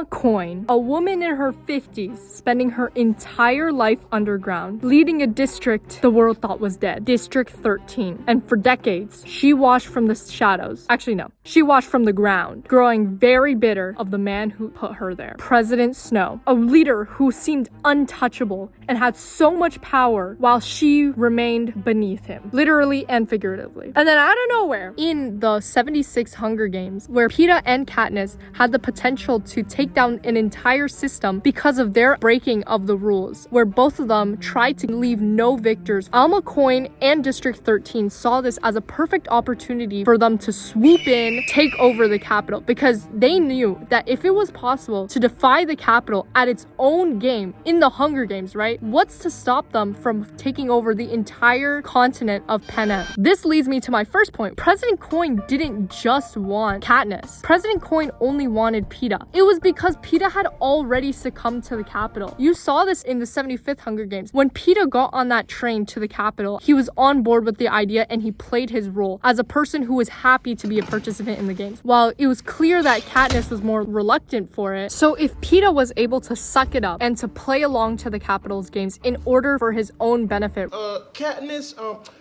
Alma Coin, a woman in her 50s, spending her entire life underground, leading a district the world thought was dead, District 13. And for decades, she watched from the shadows. Actually, no. She watched from the ground, growing very bitter of the man who put her there. President Snow, a leader who seemed untouchable and had so much power while she remained beneath him, literally and figuratively. And then out of nowhere, in the 76 Hunger Games, where Peeta and Katniss had the potential to take down an entire system because of their breaking of the rules, where both of them tried to leave no victors, Alma Coin and District 13 saw this as a perfect opportunity for them to swoop in, take over the capital, because they knew that if it was possible to defy the capital at its own game in the Hunger Games, right? What's to stop them from taking over the entire continent of Panem? This leads me to my first point. President Coin didn't just want Katniss. President Coin only wanted Peeta. It was because Peeta had already succumbed to the capital. You saw this in the 75th Hunger Games. When Peeta got on that train to the capital, he was on board with the idea and he played his role as a person who was happy to be a participant in the games, while it was clear that Katniss was more reluctant for it. So if Peeta was able to suck it up and to play along to the capital's games in order for his own benefit. Katniss,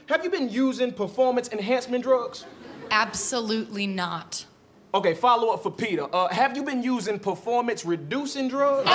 have you been using performance enhancement drugs? Absolutely not. Okay, follow up for Peeta. Have you been using performance-reducing drugs?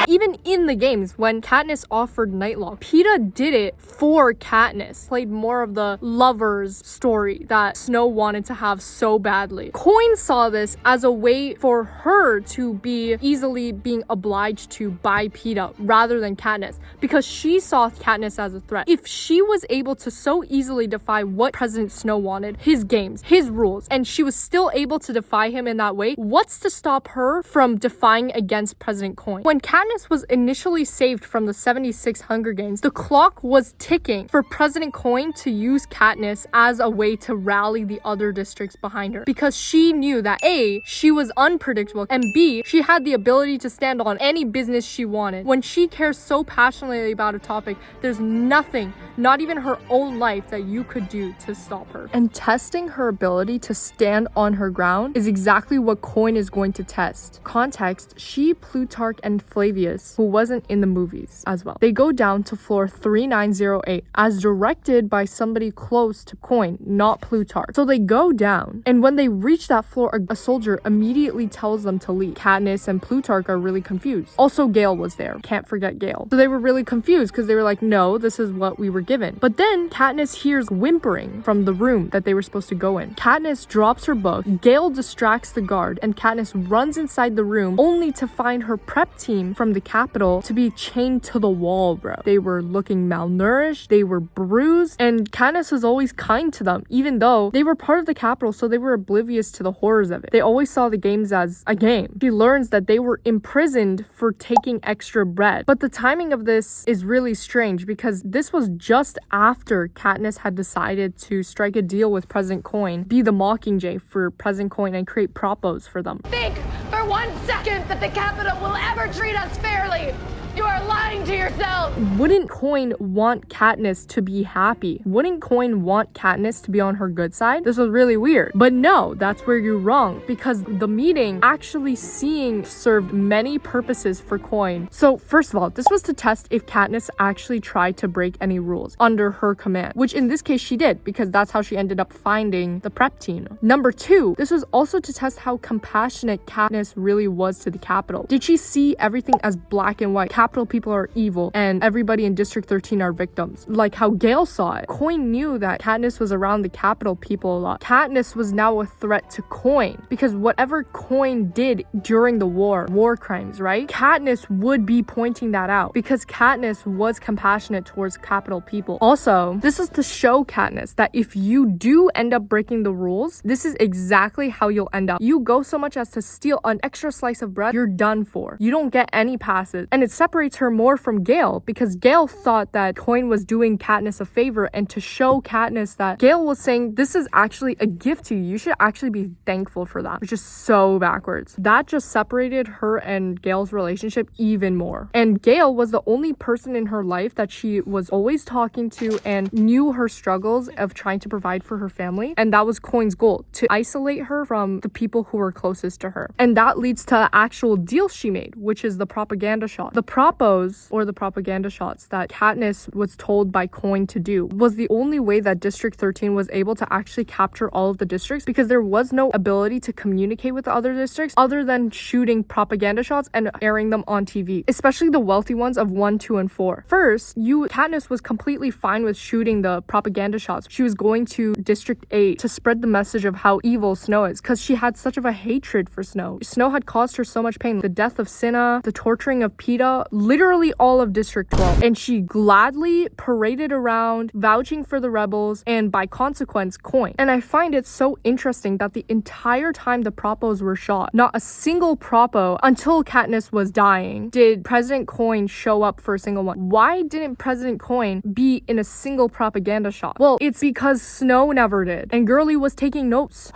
Even in the games, when Katniss offered Nightlock, Peeta did it for Katniss. Played more of the lover's story that Snow wanted to have so badly. Coin saw this as a way for her to be easily being obliged to by Peeta rather than Katniss, because she saw Katniss as a threat. If she was able to so easily defy what President Snow wanted, his games, his rules, and she was still able to defy him in that way, what's to stop her from defying against President Coin? When Katniss was initially saved from the 76 Hunger Games, the clock was ticking for President Coin to use Katniss as a way to rally the other districts behind her, because she knew that A, she was unpredictable, and B, she had the ability to stand on any business she wanted. When she cares so passionately about a topic, there's nothing, not even her own life, that you could do to stop her. And testing her ability to stand on her ground is exactly what Coin is going to test. Context, she, Plutarch, and Flavius, who wasn't in the movies as well, they go down to floor 3908 as directed by somebody close to Coin, not Plutarch. So they go down, and when they reach that floor, a soldier immediately tells them to leave. Katniss and Plutarch are really confused. Also, Gale was there. Can't forget Gale. So they were really confused because they were like, no, this is what we were given. But then Katniss hears whimpering from the room that they were supposed to go in. Katniss drops her book. Gale distracts the guard, and Katniss runs inside the room only to find her prep team from the capital to be chained to the wall, bro. They were looking malnourished, they were bruised, and Katniss was always kind to them, even though they were part of the capital, so they were oblivious to the horrors of it. They always saw the games as a game. She learns that they were imprisoned for taking extra bread. But the timing of this is really strange, because this was just after Katniss had decided to strike a deal with President Coin, be the Mockingjay for President Coin, and create propos for them. Think for 1 second that the Capitol will ever treat us fairly. You are lying to yourself. Wouldn't Coin want Katniss to be happy? Wouldn't Coin want Katniss to be on her good side? This was really weird. But no, that's where you're wrong, because the meeting actually served many purposes for Coin. So first of all, this was to test if Katniss actually tried to break any rules under her command, which in this case she did, because that's how she ended up finding the prep team. Number two, this was also to test how compassionate Katniss really was to the capital. Did she see everything as black and white? Capital people are evil and everybody in District 13 are victims, like how Gale saw it. Coin knew that Katniss was around the capital people a lot. Katniss was now a threat to Coin, because whatever Coin did during the war crimes, right? Katniss would be pointing that out, because Katniss was compassionate towards capital people. Also, this is to show Katniss that if you do end up breaking the rules, this is exactly how you'll end up. You go so much as to steal an extra slice of bread, you're done for. You don't get any passes. And it's separate separates her more from Gale, because Gale thought that Coin was doing Katniss a favor, and to show Katniss that Gale was saying, this is actually a gift to you. You should actually be thankful for that. Which is so backwards. That just separated her and Gale's relationship even more. And Gale was the only person in her life that she was always talking to and knew her struggles of trying to provide for her family. And that was Coin's goal, to isolate her from the people who were closest to her. And that leads to the actual deal she made, which is the propaganda shot. The propos, or the propaganda shots that Katniss was told by Coin to do, was the only way that District 13 was able to actually capture all of the districts, because there was no ability to communicate with the other districts other than shooting propaganda shots and airing them on TV, especially the wealthy ones of 1, 2, and 4. First, Katniss was completely fine with shooting the propaganda shots. She was going to District 8 to spread the message of how evil Snow is, because she had such of a hatred for Snow. Snow had caused her so much pain. The death of Cinna, the torturing of Peeta, literally all of District 12. And she gladly paraded around, vouching for the rebels, and by consequence, Coin. And I find it so interesting that the entire time the propos were shot, not a single propo, until Katniss was dying, did President Coin show up for a single one. Why didn't President Coin be in a single propaganda shot? Well, it's because Snow never did, and Girly was taking notes.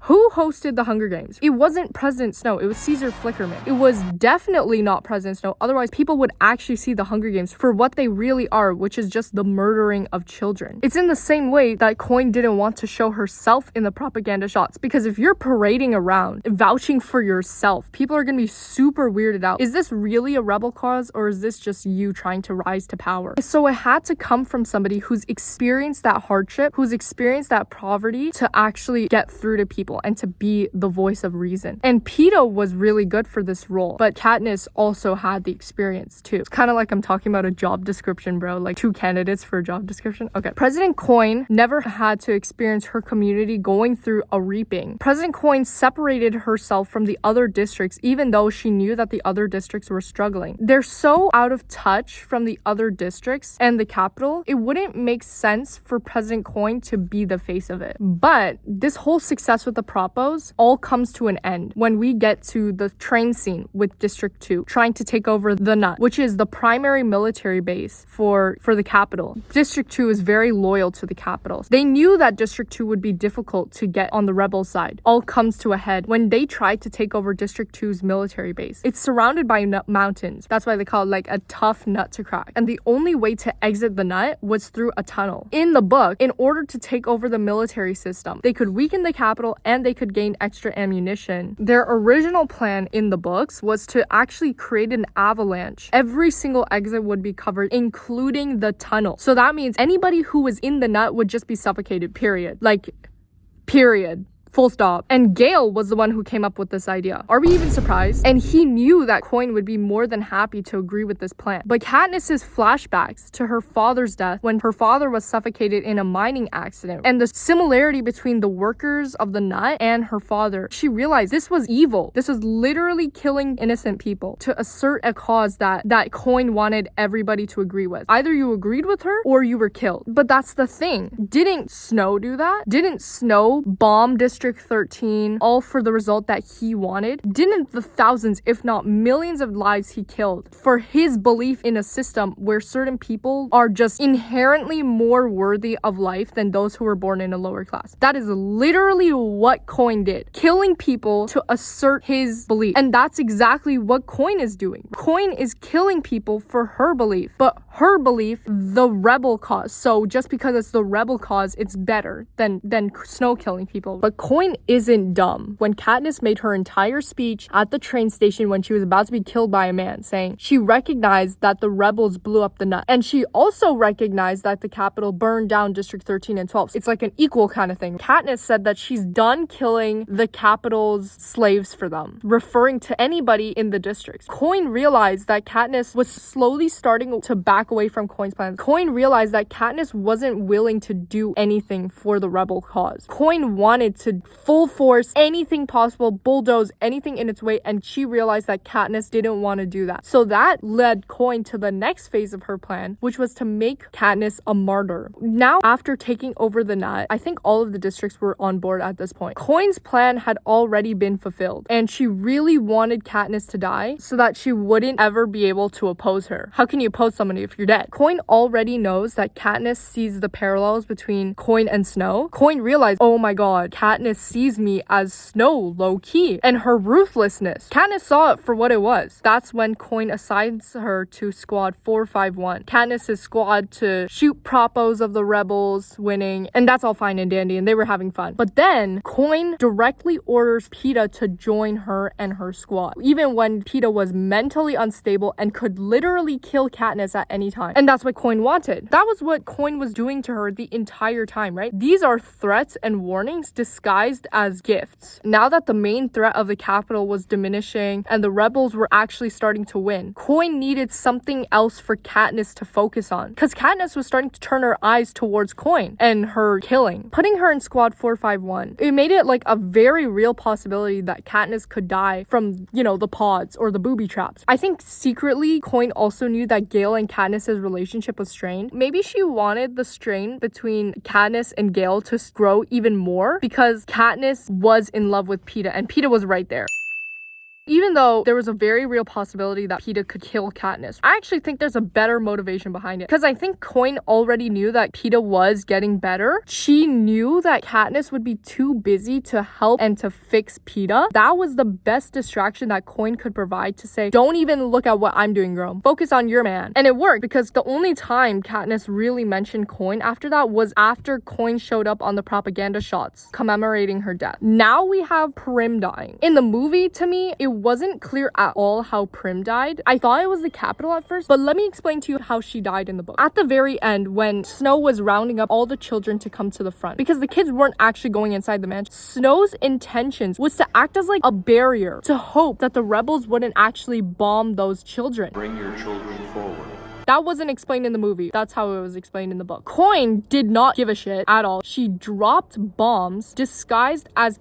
Who hosted the Hunger Games? It wasn't President Snow. It was Caesar Flickerman. It was definitely not President Snow. Otherwise, people would actually see the Hunger Games for what they really are, which is just the murdering of children. It's in the same way that Coin didn't want to show herself in the propaganda shots, because if you're parading around vouching for yourself, people are going to be super weirded out. Is this really a rebel cause, or is this just you trying to rise to power? So it had to come from somebody who's experienced that hardship, who's experienced that poverty, to actually get through to people and to be the voice of reason. And Peeta was really good for this role, but Katniss also had the experience too. It's kind of like I'm talking about a job description, bro, like 2 candidates for a job description. Okay. President Coin never had to experience her community going through a reaping. President Coin separated herself from the other districts, even though she knew that the other districts were struggling. They're so out of touch from the other districts and the capital, it wouldn't make sense for President Coin to be the face of it. But this whole success with the propos all comes to an end when we get to the train scene with District 2 trying to take over the Nut, which is the primary military base for the capital. District 2 is very loyal to the capital. They knew that District 2 would be difficult to get on the rebel side. All comes to a head when they tried to take over District 2's military base. It's surrounded by mountains. That's why they call it like a tough nut to crack. And the only way to exit the Nut was through a tunnel. In the book, in order to take over the military system, they could weaken the capital and they could gain extra ammunition. Their original plan in the books was to actually create an avalanche. Every single exit would be covered, including the tunnel. So that means anybody who was in the Nut would just be suffocated, period. Like, period. Full stop. And Gale was the one who came up with this idea. Are we even surprised? And he knew that Coin would be more than happy to agree with this plan. But Katniss's flashbacks to her father's death when her father was suffocated in a mining accident, and the similarity between the workers of the Nut and her father, she realized this was evil. This was literally killing innocent people to assert a cause that Coin wanted everybody to agree with. Either you agreed with her or you were killed. But that's the thing. Didn't Snow do that? Didn't Snow bomb District 13, all for the result that he wanted? Didn't the thousands, if not millions of lives he killed for his belief in a system where certain people are just inherently more worthy of life than those who were born in a lower class? That is literally what Coin did. Killing people to assert his belief. And that's exactly what Coin is doing. Coin is killing people for her belief, but her belief, the rebel cause. So just because it's the rebel cause, it's better than Snow killing people. But Coin isn't dumb. When Katniss made her entire speech at the train station when she was about to be killed by a man, saying she recognized that the rebels blew up the Nut, and she also recognized that the capital burned down District 13 and 12. It's like an equal kind of thing. Katniss said that she's done killing the capital's slaves for them, referring to anybody in the districts. Coin realized that Katniss was slowly starting to back away from Coin's plans. Coin realized that Katniss wasn't willing to do anything for the rebel cause. Coin wanted to would full force anything possible, bulldoze anything in its way, and she realized that Katniss didn't want to do that. So that led Coin to the next phase of her plan, which was to make Katniss a martyr. Now, after taking over the Nut, I think all of the districts were on board at this point. Coin's plan had already been fulfilled, and she really wanted Katniss to die so that she wouldn't ever be able to oppose her. How can you oppose somebody if you're dead? Coin already knows that Katniss sees the parallels between Coin and Snow. Coin realized, oh my god, Katniss sees me as Snow low-key, and her ruthlessness. Katniss saw it for what it was. That's when Coin assigns her to Squad 451. Katniss's squad to shoot propos of the rebels winning, and that's all fine and dandy, and they were having fun. But then, Coin directly orders Peeta to join her and her squad, even when Peeta was mentally unstable and could literally kill Katniss at any time. And that's what Coin wanted. That was what Coin was doing to her the entire time, right? These are threats and warnings disguised as gifts. Now that the main threat of the capital was diminishing and the rebels were actually starting to win, Coin needed something else for Katniss to focus on, because Katniss was starting to turn her eyes towards Coin and her killing. Putting her in Squad 451, it made it like a very real possibility that Katniss could die from, the pods or the booby traps. I think secretly, Coin also knew that Gale and Katniss's relationship was strained. Maybe she wanted the strain between Katniss and Gale to grow even more because Katniss was in love with Peeta, and Peeta was right there. Even though there was a very real possibility that Peeta could kill Katniss, I actually think there's a better motivation behind it. Because I think Coin already knew that Peeta was getting better. She knew that Katniss would be too busy to help and to fix Peeta. That was the best distraction that Coin could provide to say, don't even look at what I'm doing, girl. Focus on your man. And it worked, because the only time Katniss really mentioned Coin after that was after Coin showed up on the propaganda shots commemorating her death. Now we have Prim dying. In the movie, to me, it wasn't clear at all how Prim died. I thought it was the capital at first, but let me explain to you how she died in the book. At the very end, when Snow was rounding up all the children to come to the front, because the kids weren't actually going inside the mansion, Snow's intentions was to act as like a barrier to hope that the rebels wouldn't actually bomb those children. Bring your children forward. That wasn't explained in the movie. That's how it was explained in the book. Coin did not give a shit at all. She dropped bombs disguised as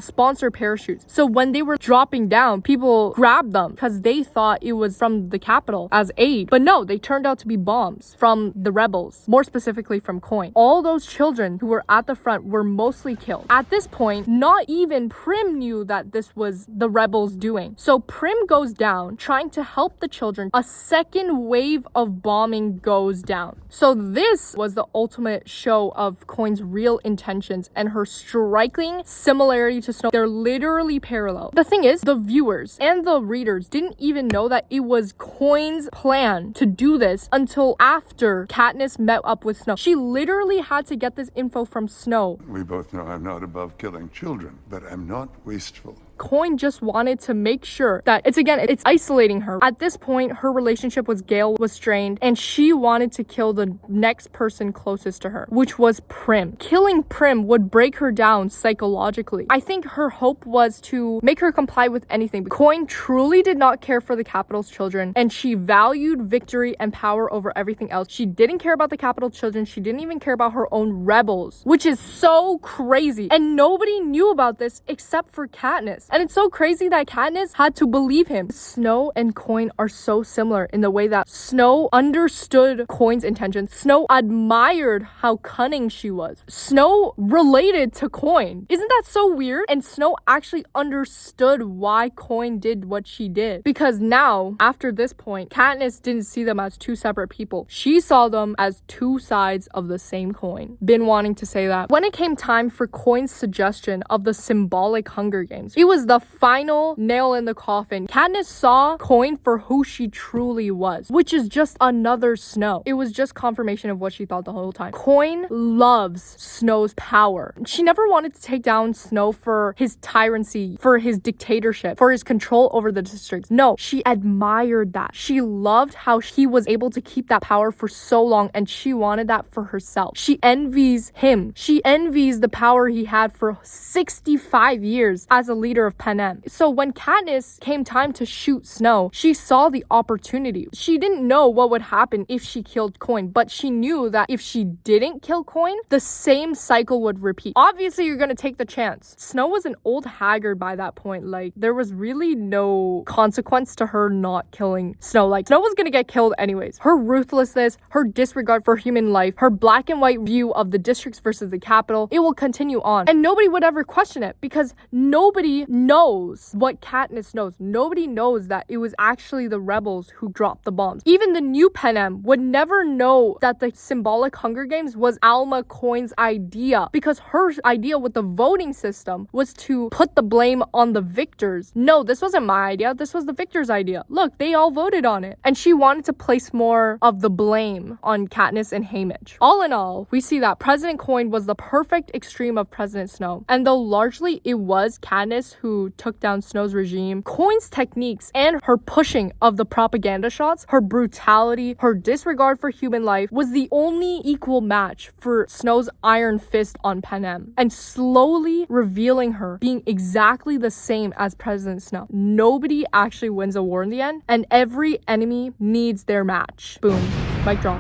sponsor parachutes. So when they were dropping down, people grabbed them because they thought it was from the capital as aid. But no, they turned out to be bombs from the rebels, more specifically from Coin. All those children who were at the front were mostly killed. At this point, not even Prim knew that this was the rebels doing. So Prim goes down, trying to help the children. A second wave of bombing goes down. So this was the ultimate show of Coin's real intentions and her striking similarity to Snow. They're literally parallel. The thing is, the viewers and the readers didn't even know that it was Coin's plan to do this until after Katniss met up with Snow. She literally had to get this info from Snow. We both know I'm not above killing children, but I'm not wasteful. Coin just wanted to make sure that it's isolating her. At this point, her relationship with Gale was strained, and she wanted to kill the next person closest to her, which was Prim. Killing Prim would break her down psychologically. I think her hope was to make her comply with anything. Coin truly did not care for the capital's children, and she valued victory and power over everything else. She didn't care about the capital children. She didn't even care about her own rebels, which is so crazy. And nobody knew about this except for Katniss. And it's so crazy that Katniss had to believe him. Snow and Coin are so similar in the way that Snow understood Coin's intentions. Snow admired how cunning she was. Snow related to Coin. Isn't that so weird? And Snow actually understood why Coin did what she did. Because now, after this point, Katniss didn't see them as two separate people. She saw them as two sides of the same coin. Been wanting to say that. When it came time for Coin's suggestion of the symbolic Hunger Games, it was the final nail in the coffin. Katniss saw Coin for who she truly was, which is just another Snow. It was just confirmation of what she thought the whole time. Coin loves Snow's power. She never wanted to take down Snow for his tyranny, for his dictatorship, for his control over the districts. No, she admired that. She loved how he was able to keep that power for so long, and she wanted that for herself. She envies him. She envies the power he had for 65 years as a leader of Panem. So when Katniss came time to shoot Snow, she saw the opportunity. She didn't know what would happen if she killed Coin, but she knew that if she didn't kill Coin, the same cycle would repeat. Obviously, you're gonna take the chance. Snow was an old haggard by that point. Like, there was really no consequence to her not killing Snow. Like, Snow was gonna get killed anyways. Her ruthlessness, her disregard for human life, her black and white view of the districts versus the capital, it will continue on. And nobody would ever question it because nobody knows what Katniss knows. Nobody knows that it was actually the rebels who dropped the bombs. Even the new Panem would never know that the symbolic Hunger Games was Alma Coin's idea, because her idea with the voting system was to put the blame on the victors. No, this wasn't my idea. This was the victors' idea. Look, they all voted on it. And she wanted to place more of the blame on Katniss and Haymitch. All in all, we see that President Coin was the perfect extreme of President Snow. And though largely it was Katniss who took down Snow's regime, Coin's techniques and her pushing of the propaganda shots, her brutality, her disregard for human life was the only equal match for Snow's iron fist on Panem, and slowly revealing her being exactly the same as President Snow. Nobody actually wins a war in the end, and every enemy needs their match. Boom. Mic drop.